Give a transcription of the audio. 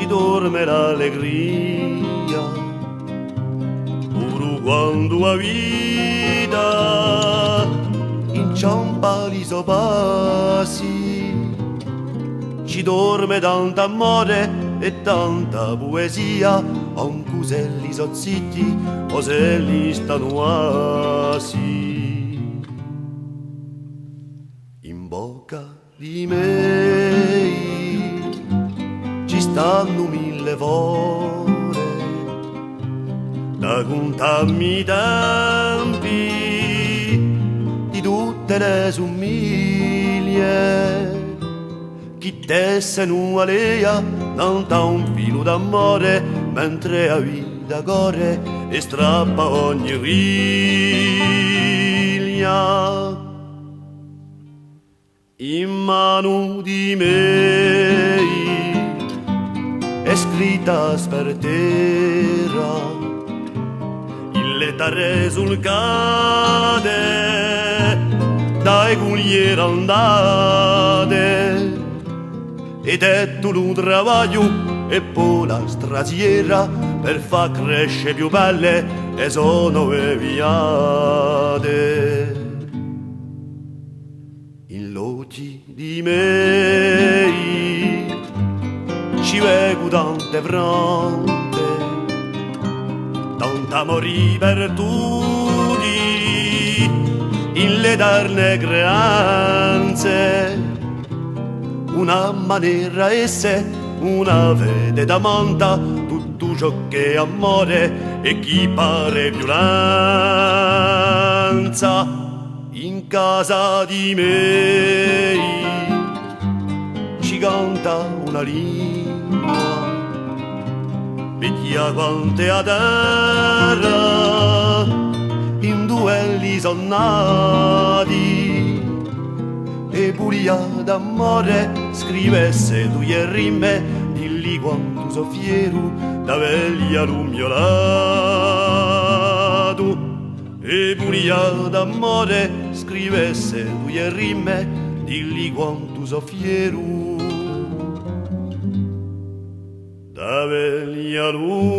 dorme l'allegria, pure quando la vita inciampa gli sopassi, ci dorme tanto amore e tanta poesia, anche se li so zitti o se li stanno quasi. In bocca di me ci stanno mille vole da contarmi i tempi di tutte le sommiglie. Chi tesse nu alea non dà un filo d'amore, mentre la vita corre e strappa ogni riglia. In mano di me è scritta per terra, il lettere sul cade dai cuglieri andate, ed è tu un travaglio e poi la strasiera per far crescere più belle e sono viate. In loti di me ci vedo tante fronte, tanta morì per tutti in le darne creanze. Una maniera esse, una fede da monta, tutto ciò che è amore e chi pare violenza. In casa di me ci canta una lingua, vecchia quante a terra, in duelli son nati, e buria d'amore scrivesse due rime, di lì quanto so fiero d'avergli lummiolato. E buria d'amore scrivesse due rime, di lì quanto so fiero d'avergli lummiolato.